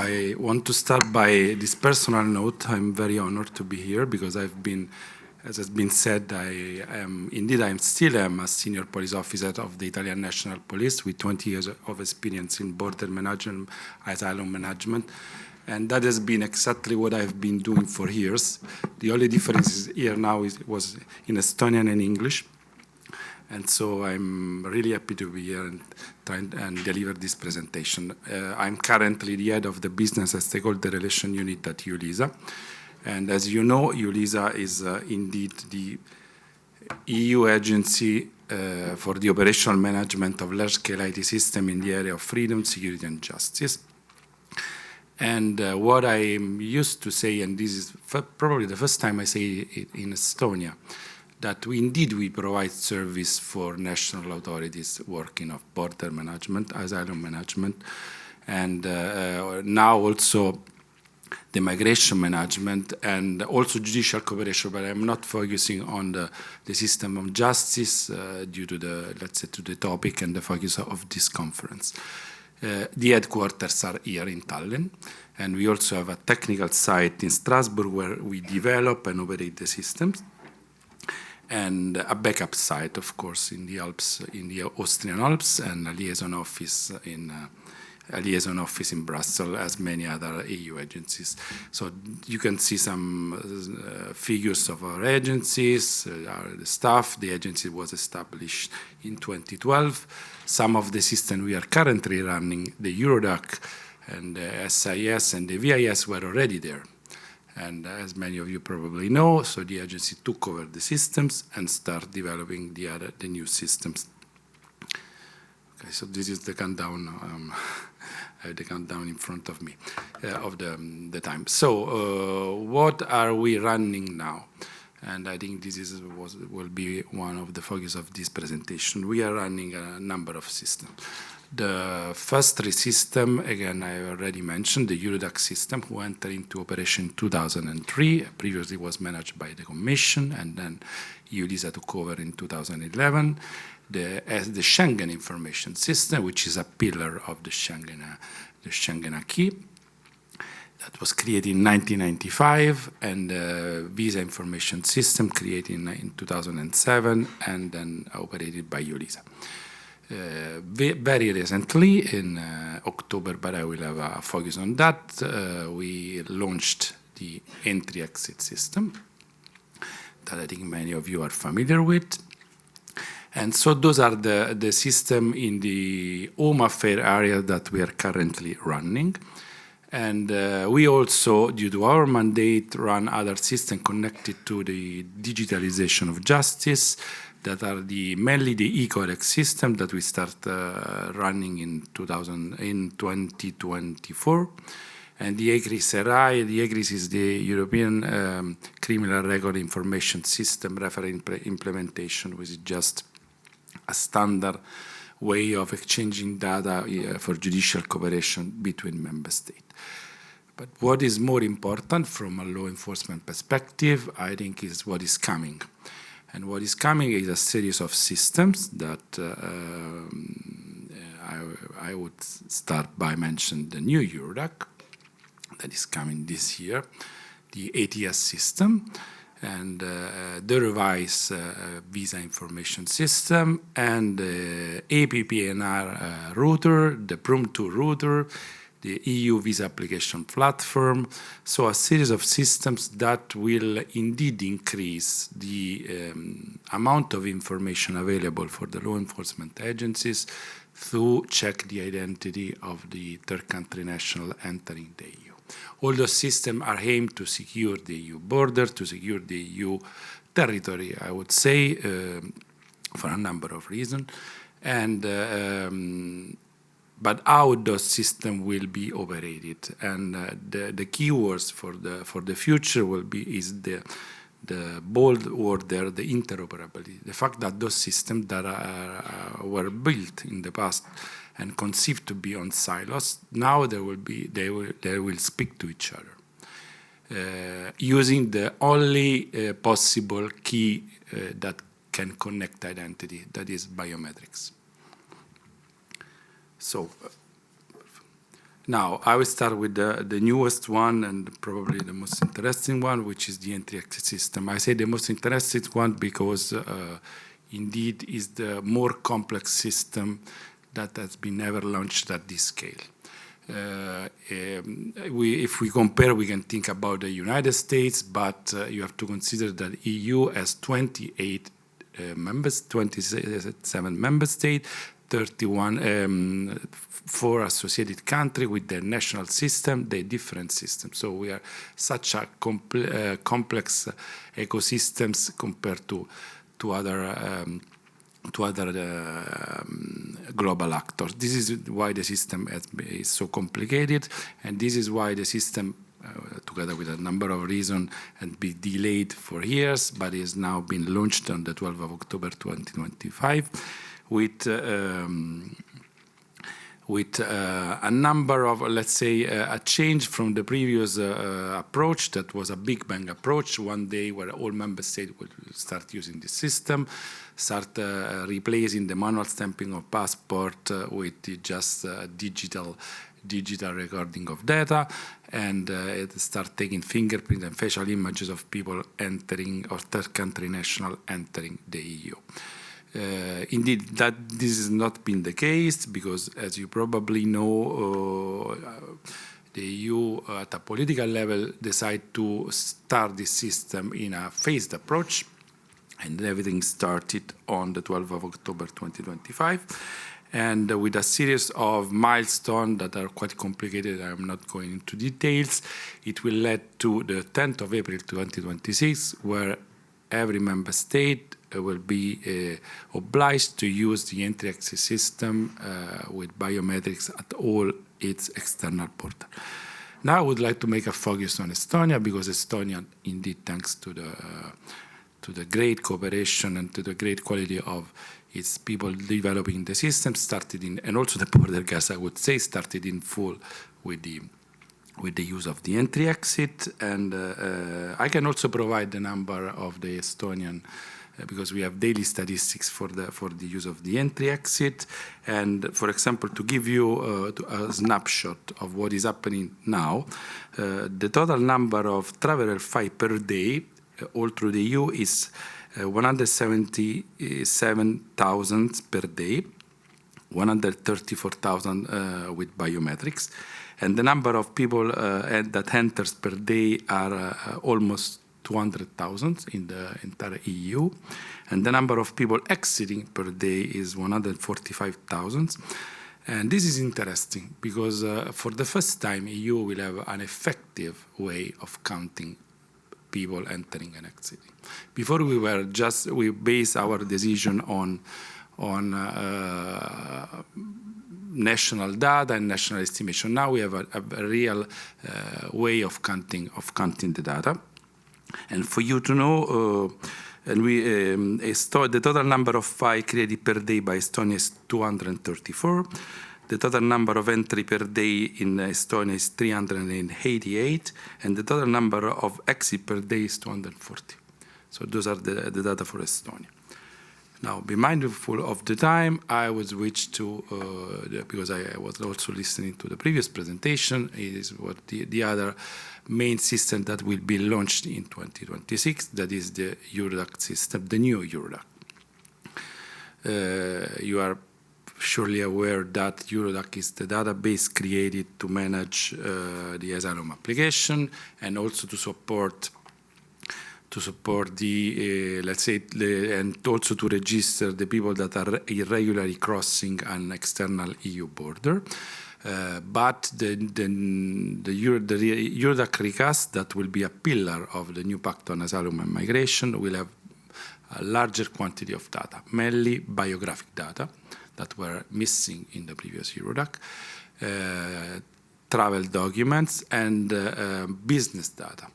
I want to start by this personal note. I'm very honored to be here because I've been, as has been said, I still am a senior police officer of the Italian National Police with 20 years of experience in border management, asylum management. And that has been exactly what I've been doing for years. The only difference is here now was in Estonian and English. And so I'm really happy to be here and try and deliver this presentation. I'm currently the head of the Business and Stakeholder Relation Unit at EULISA. And as you know, EULISA is indeed the EU agency for the operational management of large-scale IT systems in the area of freedom, security, and justice. And what I'm used to say, and this is probably the first time I say it in Estonia, that we provide service for national authorities working of border management, asylum management, and now also the migration management and also judicial cooperation, but I'm not focusing on the system of justice due to the topic and the focus of this conference. The headquarters are here in Tallinn, and we also have a technical site in Strasbourg where we develop and operate the systems, and a backup site, of course, in the Alps, in the Austrian Alps, and a liaison office in Brussels, as many other EU agencies. So you can see some figures of our agencies, the staff. The agency was established in 2012. Some of the systems we are currently running, the Eurodac and the SIS and the VIS, were already there. And as many of you probably know, so the agency took over the systems and started developing the new systems. Okay, so this is the countdown. I have the countdown in front of me of the time. So what are we running now? And I think this will be one of the focus of this presentation. We are running a number of systems. The first three systems, again, I already mentioned, the Eurodac system, who entered into operation in 2003. Previously was managed by the Commission, and then EULISA took over in 2011. The Schengen information system, which is a pillar of the Schengen acquis, that was created in 1995, and the visa information system created in 2007, and then operated by EULISA. Very recently, in October, but I will have a focus on that, we launched the entry-exit system that I think many of you are familiar with. And so those are the system in the Home Affairs area that we are currently running. And we also, due to our mandate, run other systems connected to the digitalization of justice, that are mainly the e-codex system that we start running in 2024. And the ECRIS-RI, the ECRIS is the European Criminal Record Information System reference implementation, which is just a standard way of exchanging data for judicial cooperation between member states. But what is more important from a law enforcement perspective, I think, is what is coming. And what is coming is a series of systems that I would start by mentioning the new Eurodac that is coming this year, the ATS system, and the revised visa information system, and the APPNR router, the PRUM2 router, the EU visa application platform. So a series of systems that will indeed increase the amount of information available for the law enforcement agencies to check the identity of the third country national entering the EU. All those systems are aimed to secure the EU border, to secure the EU territory, I would say, for a number of reasons. And but how those systems will be operated, and the keywords for the future is the bold word there, the interoperability. The fact that those systems that were built in the past and conceived to be on silos, now they will speak to each other using the only possible key that can connect identity, that is biometrics. So Now, I will start with the newest one and probably the most interesting one, which is the entry-exit system. I say the most interesting one because indeed is the more complex system that has been ever launched at this scale. If we compare, we can think about the United States, but you have to consider that EU has 27 member states, 31 4 associated countries with their national system, their different systems. So we are such a complex ecosystems compared to other global actors. This is why the system is so complicated, and this is why the system, together with a number of reasons, had been delayed for years, but is now been launched on the 12th of October 2025 with a number of, let's say, a change from the previous approach that was a Big Bang approach, one day where all member states will start using this system, start replacing the manual stamping of passport with just digital recording of data, and it start taking fingerprint and facial images of people entering, or third country national entering the EU. Indeed, that this has not been the case because, as you probably know, the EU at a political level decided to start this system in a phased approach, and everything started on the 12th of October 2025, and with a series of milestones that are quite complicated. I'm not going into details. It will lead to the 10th of April 2026, where every member state will be obliged to use the entry-exit system with biometrics at all its external borders. Now I would like to make a focus on Estonia, because Estonia, indeed, thanks to the great cooperation and to the great quality of its people developing the system, started in, and also the border guards, I would say, started in full with the use of the entry-exit. And I can also provide the number of the Estonian, because we have daily statistics for the use of the entry-exit. And for example, to give you a snapshot of what is happening now, the total number of traveler flights per day all through the EU is 177,000 per day, 134,000 with biometrics. And the number of people that enters per day are almost 200,000 in the entire EU, and the number of people exiting per day is 145,000. And this is interesting because for the first time, EU will have an effective way of counting people entering and exiting. Before we base our decision on national data and national estimation. Now we have a real way of counting the data. And for you to know, the total number of flights created per day by Estonia is 234. The total number of entry per day in Estonia is 388, and the total number of exit per day is 240. So those are the data for Estonia. Now, be mindful of the time. I will switch to, because I was also listening to the previous presentation, is what the other main system that will be launched in 2026, that is the Eurodac system, the new Eurodac. You are surely aware that Eurodac is the database created to manage the asylum application and also to support the, let's say, and also to register the people that are irregularly crossing an external EU border. But the Eurodac recast, that will be a pillar of the new Pact on Asylum and Migration, will have a larger quantity of data, mainly biographic data that were missing in the previous Eurodac, travel documents, and business data.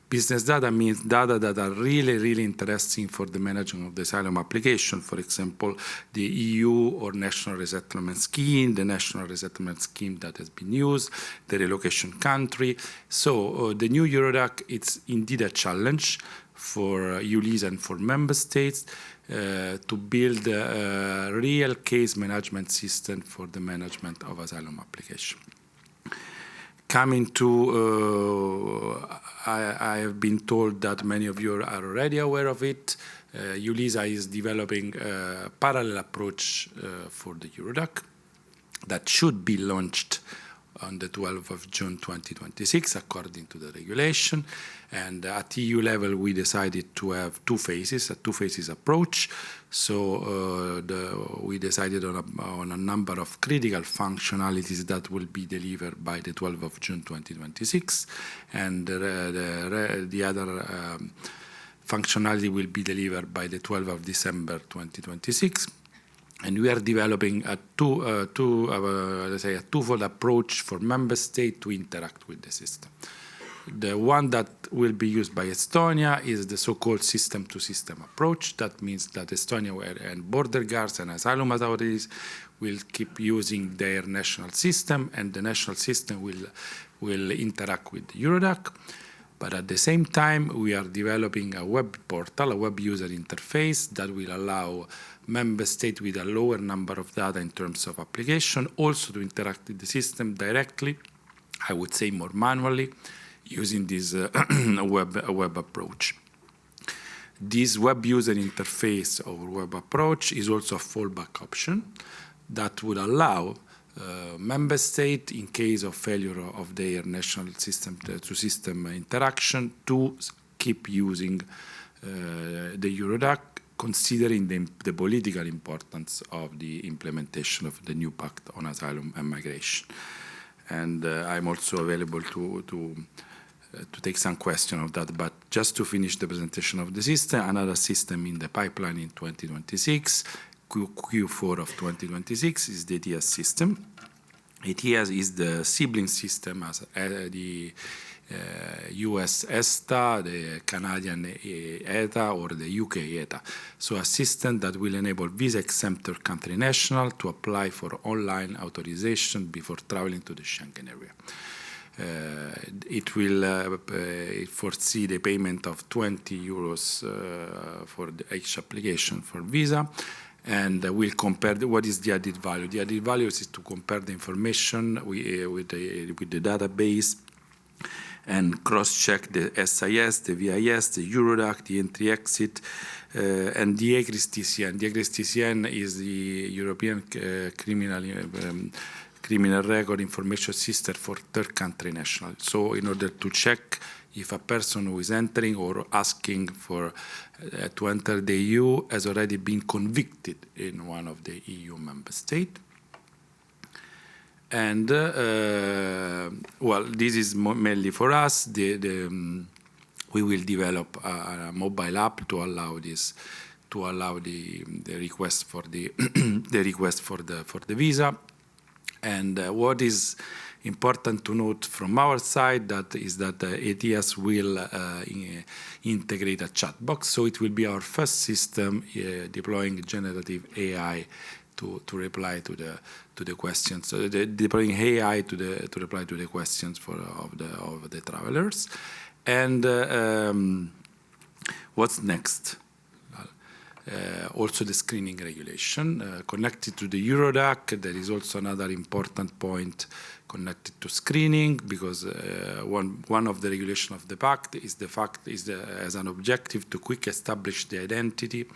Business data means data that are really, really interesting for the management of the asylum application. For example, the EU or national resettlement scheme, the national resettlement scheme that has been used, the relocation country. So the new Eurodac, it's indeed a challenge for ULIS and for member states to build a real case management system for the management of asylum application. Coming to, I have been told that many of you are already aware of it. EULISA is developing a parallel approach for the Eurodac that should be launched on the 12th of June 2026, according to the regulation. And at EU level, we decided to have a two-phases approach. So we decided on a number of critical functionalities that will be delivered by the 12th of June 2026. And the other functionality will be delivered by the 12th of December 2026. And we are developing a twofold approach for member states to interact with the system. The one that will be used by Estonia is the so-called system-to-system approach. That means that Estonia and border guards and asylum authorities will keep using their national system, and the national system will interact with Eurodac. But at the same time, we are developing a web portal, a web user interface that will allow member states with a lower number of data in terms of application also to interact with the system directly, I would say more manually, using this web approach. This web user interface or web approach is also a fallback option that would allow member state, in case of failure of their national system-to-system interaction, to keep using the Eurodac, considering the political importance of the implementation of the new pact on asylum and migration. And I'm also available to take some question of that. But just to finish the presentation of the system, another system in the pipeline in 2026, Q4 of 2026, is the ETIAS system. ETIAS is the sibling system as the US ESTA, the Canadian ETA, or the UK ETA. So a system that will enable visa-exempt third-country national to apply for online authorization before traveling to the Schengen area. It will foresee the payment of 20 euros for each application for visa, and we'll compare what is the added value. The added value is to compare the information with the database and cross-check the SIS, the VIS, the Eurodac, the entry-exit, and the ECRIS-TCN. The ECRIS-TCN is the European criminal record information system for third-country nationals. So in order to check if a person who is entering or asking for to enter the EU has already been convicted in one of the EU member states. And, well, this is mainly for us. We will develop a mobile app to allow this, to allow the request for the the request for the visa. And what is important to note from our side is that ETIAS will integrate a chat box. So it will be our first system deploying generative AI to reply to the questions. So deploying AI to reply to the questions of the travelers. And what's next? Also the screening regulation connected to the Eurodac. There is also another important point connected to screening, because one of the regulation of the pact is as an objective to quick establish the identity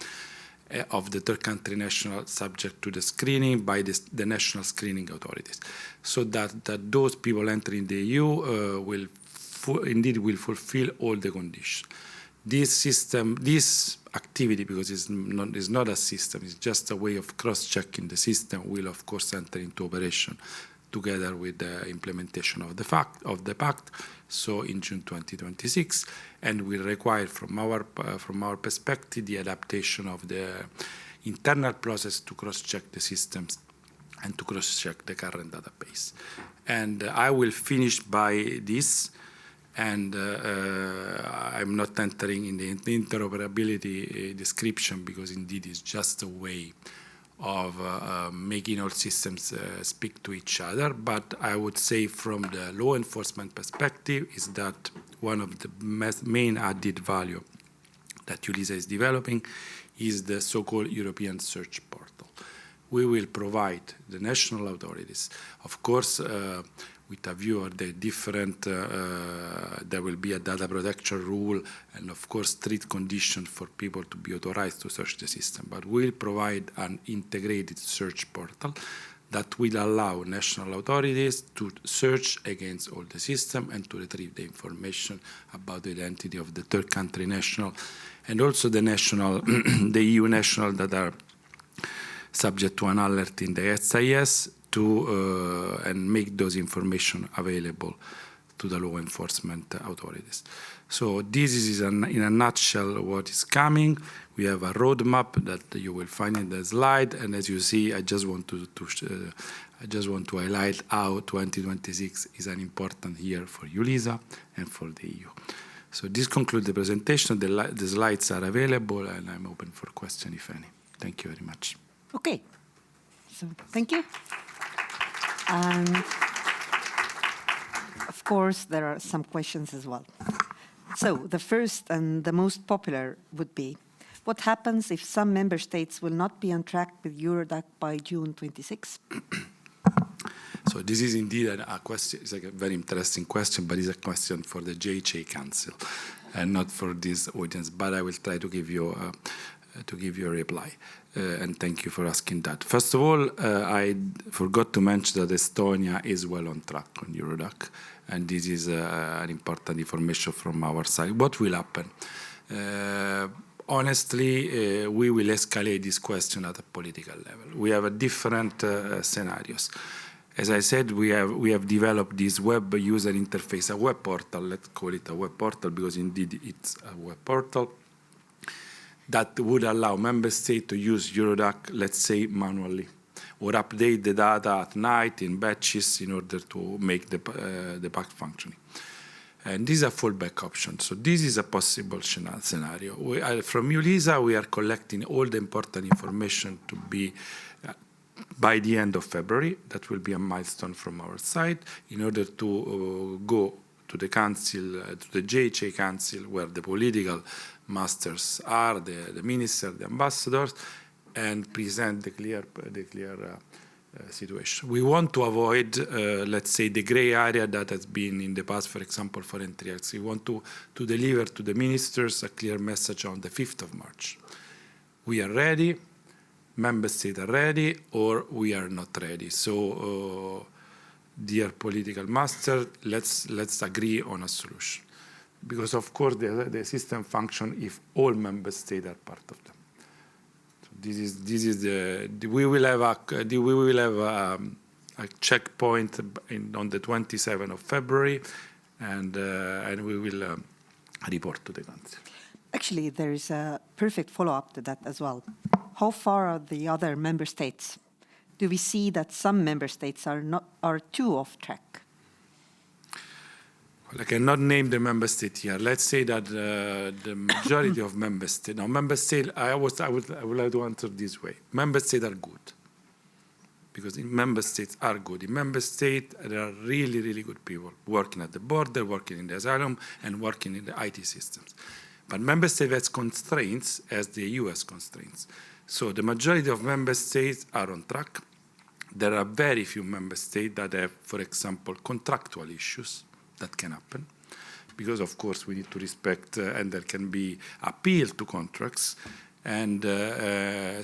of the third country national subject to the screening by the national screening authorities, so that those people entering the EU will fulfill all the conditions. This system, this activity, because it's not a system, it's just a way of cross-checking the system, will of course enter into operation together with the implementation of the pact, so in June 2026, and will require from our perspective the adaptation of the internal process to cross-check the systems and to cross-check the current database. And I will finish by this. And I'm not entering in the interoperability description, because indeed it's just a way of making all systems speak to each other. But I would say from the law enforcement perspective is that one of the main added value that EULISA is developing is the so-called European search portal, we will provide the national authorities, of course, with a view of the different, there will be a data protection rule and of course strict conditions for people to be authorized to search the system. But we'll provide an integrated search portal that will allow national authorities to search against all the system and to retrieve the information about the identity of the third country national and also the national, the EU national that are subject to an alert in the SIS to and make those information available to the law enforcement authorities. So this is in a nutshell what is coming. We have a roadmap that you will find in the slide, and as you see, I just want to highlight how 2026 is an important year for EULISA and for the EU. So this concludes the presentation. The slides are available, and I'm open for questions if any. Thank you very much. Okay, so thank you. And of course, there are some questions as well. So the first and the most popular would be, what happens if some member states will not be on track with Eurodac by June 26? So this is indeed a question. It's like a very interesting question, but it's a question for the JHA Council and not for this audience. But I will try to give you a reply. And thank you for asking that. First of all, I forgot to mention that Estonia is well on track on Eurodac, and this is an important information from our side. What will happen? Honestly, we will escalate this question at a political level. We have a different scenarios. As I said, we have developed this web user interface, a web portal. Let's call it a web portal because indeed it's a web portal that would allow member states to use Eurodac, let's say, manually, or update the data at night in batches in order to make the pack functioning. And this is a fallback option. So this is a possible scenario. From EULISA, we are collecting all the important information to be by the end of February. That will be a milestone from our side in order to go to the council, to the JHA Council, where the political masters are, the minister, the ambassadors, and present the clear situation. We want to avoid, let's say, the gray area that has been in the past, for example, for entry-exit. We want to deliver to the ministers a clear message on the 5th of March. We are ready, member states are ready, or we are not ready. So, dear political master, let's agree on a solution. Because of course the system function if all member states are part of them. So this is we will have a checkpoint on the 27th of February, and we will report to the council. Actually, there is a perfect follow-up to that as well. How far are the other member states? Do we see that some member states are too off track? Well, I cannot name the member state here. Let's say that the majority of member states. Now, member states. I would like to answer this way. Member states are good because member states are good. In member states, there are really, really good people working at the border, working in the asylum, and working in the IT systems. But member states has constraints as the EU has constraints. So the majority of member states are on track. There are very few member states that have, for example, contractual issues that can happen, because of course we need to respect and there can be appeal to contracts. And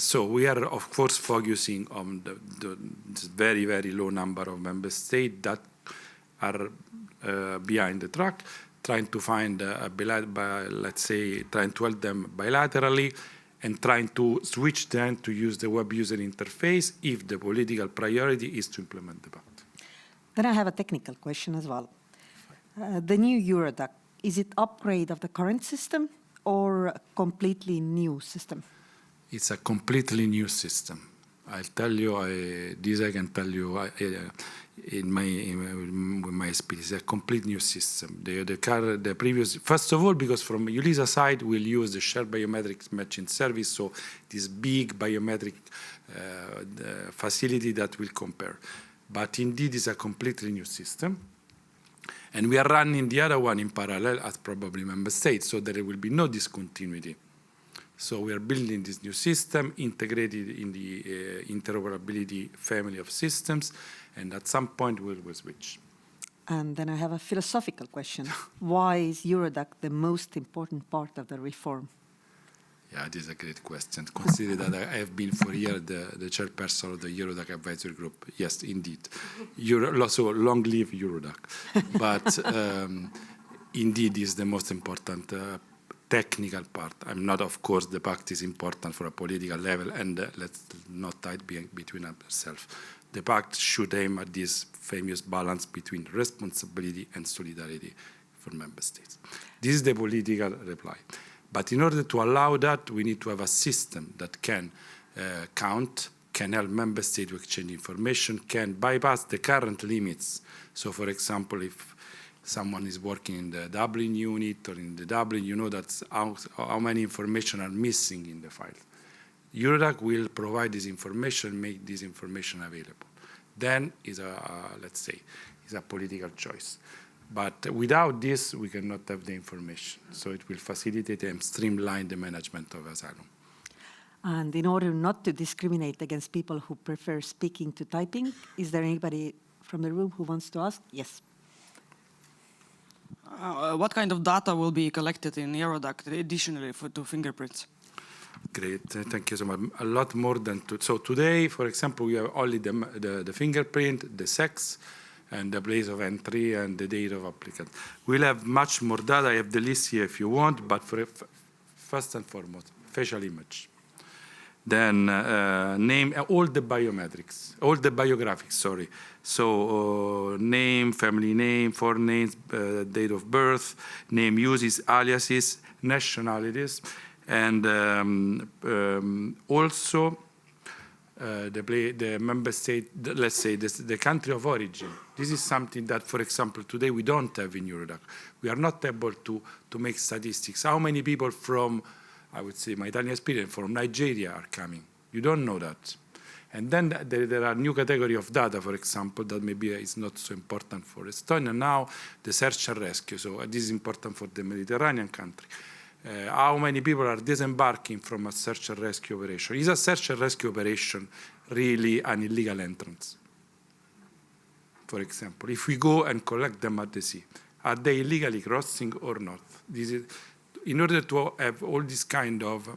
so we are of course focusing on the very, very low number of member states that are behind the track, trying to find, let's say, trying to help them bilaterally, and trying to switch them to use the web user interface if the political priority is to implement the pact. Then I have a technical question as well. The new Eurodac, is it upgrade of the current system or a completely new system? It's a completely new system. I'll tell you, this I can tell you with my experience. It's a complete new system. The previous, first of all, because from EULISA side, we'll use the shared biometrics matching service, so this big biometric facility that will compare. But indeed, it's a completely new system. And we are running the other one in parallel as probably member states, so there will be no discontinuity So we are building this new system integrated in the interoperability family of systems, and at some point we'll switch. And then I have a philosophical question. Why is Eurodac the most important part of the reform? Yeah, this is a great question. Consider that I have been for years the chairperson of the Eurodac advisory group. Yes, indeed. So long live Eurodac. But indeed is the most important technical part. I'm not, of course, the pact is important for a political level, and let's not tie it between ourselves. The pact should aim at this famous balance between responsibility and solidarity for member states. This is the political reply. But in order to allow that, we need to have a system that can count, can help member states to exchange information, can bypass the current limits. So, for example, if someone is working in the Dublin unit or in the Dublin, you know that's how many information are missing in the file. Eurodac will provide this information, make this information available. Then is let's say, is a political choice. But without this, we cannot have the information. So it will facilitate and streamline the management of asylum. And in order not to discriminate against people who prefer speaking to typing, is there anybody from the room who wants to ask? Yes. What kind of data will be collected in Eurodac additionally to fingerprints? Great, thank you so much. A lot more than so today, for example, we have only the fingerprint, the sex, and the place of entry and the date of applicant. We'll have much more data. I have the list here if you want, but for first and foremost, facial image. Then name, all the biometrics, all the biographics, sorry. So name, family name, forenames, date of birth, name uses, aliases, nationalities, and also the member state, let's say the country of origin. This is something that, for example, today we don't have in Eurodac. We are not able to make statistics. How many people from, I would say, my Italian experience, from Nigeria are coming? You don't know that. And then there are new category of data, for example, that maybe is not so important for Estonia. Now, the search and rescue. So this is important for the Mediterranean country. How many people are disembarking from a search and rescue operation? Is a search and rescue operation really an illegal entrance? For example, if we go and collect them at the sea, are they illegally crossing or not? This is, in order to have all this kind of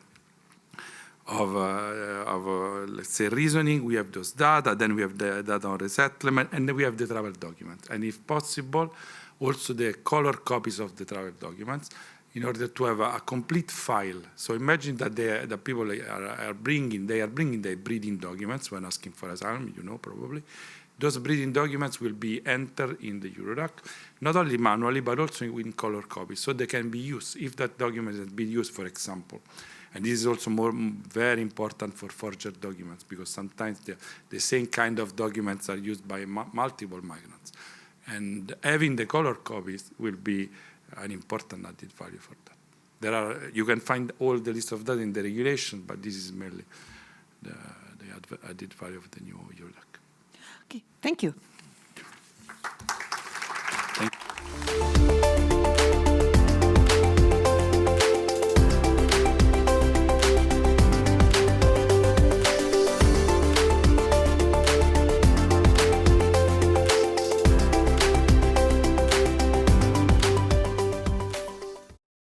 let's say, reasoning, we have those data, then we have the data on resettlement, and then we have the travel documents. And if possible, also the color copies of the travel documents, in order to have a complete file. So imagine that the people are bringing their breeding documents when asking for asylum, you know, probably. Those breeding documents will be entered in the Eurodac, not only manually, but also in color copies, so they can be used if that document has been used, for example. And this is also very important for forged documents, because sometimes the same kind of documents are used by multiple migrants. And having the color copies will be an important added value for that. You can find all the list of that in the regulation, but this is mainly the added value of the new Eurodac. Okay, thank you.